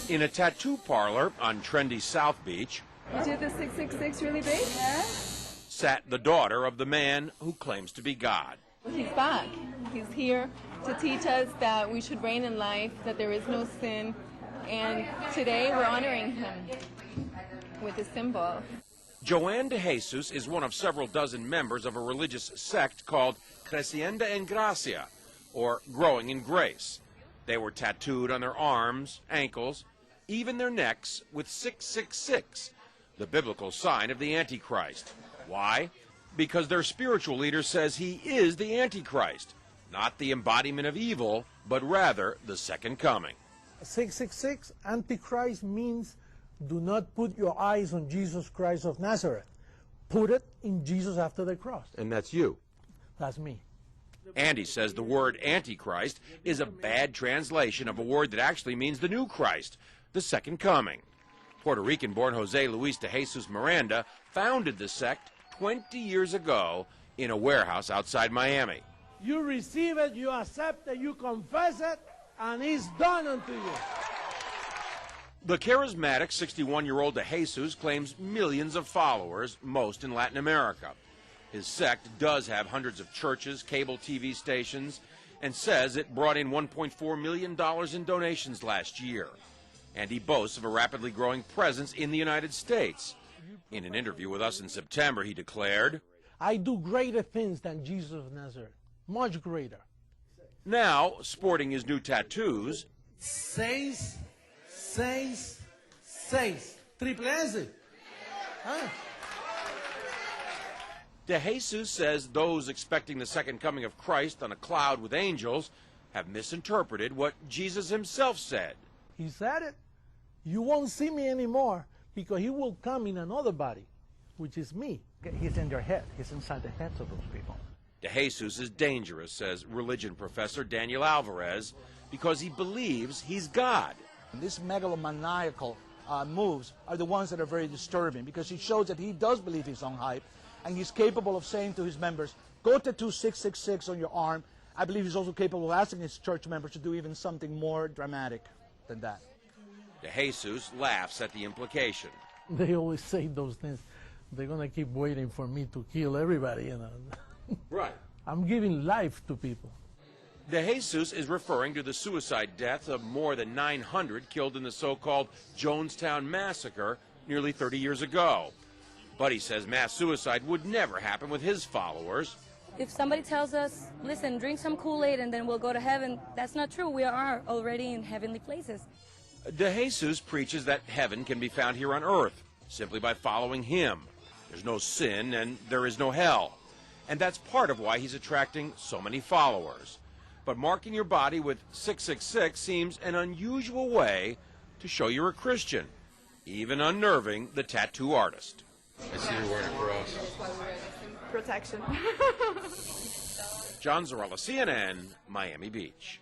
In a tattoo parlor on trendy South Beach, You did the 666 really big? Yeah. sat the daughter of the man who claims to be God. He's back. He's here to teach us that we should reign in life, that there is no sin, and today we're honoring him with this symbol. Joanne de Jesus is one of several dozen members of a religious sect called Creciendo en Gracia, or Growing in Grace. They were tattooed on their arms, ankles, even their necks with 666, the biblical sign of the Antichrist. Why? Because their spiritual leader says he is the Antichrist, not the embodiment of evil, but rather the second coming. 666, Antichrist means do not put your eyes on Jesus Christ of Nazareth. Put it in Jesus after the cross. And that's you. That's me. Andy says the word Antichrist is a bad translation of a word that actually means the new Christ, the second coming. Puerto Rican-born Jose Luis de Jesus Miranda founded the sect 20 years ago in a warehouse outside Miami. You receive it, you accept it, you confess it, and it's done unto you. The charismatic 61-year-old de Jesus claims millions of followers, most in Latin America. His sect does have hundreds of churches, cable TV stations, and says it brought in $1.4 million in donations last year. And he boasts of a rapidly growing presence in the United States. In an interview with us in September, he declared, I do greater things than Jesus of Nazareth, much greater. Now, sporting his new tattoos, 6, 6, 6. Triple S. Huh? de Jesus says those expecting the second coming of Christ on a cloud with angels have misinterpreted what Jesus himself said. He said it. You won't see me anymore because he will come in another body, which is me. He's in their head. He's inside the heads of those people. De Jesus is dangerous, says religion professor Daniel Alvarez, because he believes he's God. These megalomaniacal moves are the ones that are very disturbing because it shows that he does believe his own hype, and he's capable of saying to his members, go tattoo 666 on your arm. I believe he's also capable of asking his church members to do even something more dramatic than that. De Jesus laughs at the implication. They always say those things. They're going to keep waiting for me to kill everybody, you know. Right. I'm giving life to people. De Jesus is referring to the suicide deaths of more than 900 killed in the so-called Jonestown massacre nearly 30 years ago. But he says mass suicide would never happen with his followers. If somebody tells us, listen, drink some Kool-Aid and then we'll go to heaven, that's not true. We are already in heavenly places. De Jesus preaches that heaven can be found here on earth simply by following him. There's no sin and there is no hell. And that's part of why he's attracting so many followers. But marking your body with 666 seems an unusual way to show you're a Christian, even unnerving the tattoo artist. I see you're wearing a cross. Protection. John Zarella, CNN, Miami Beach.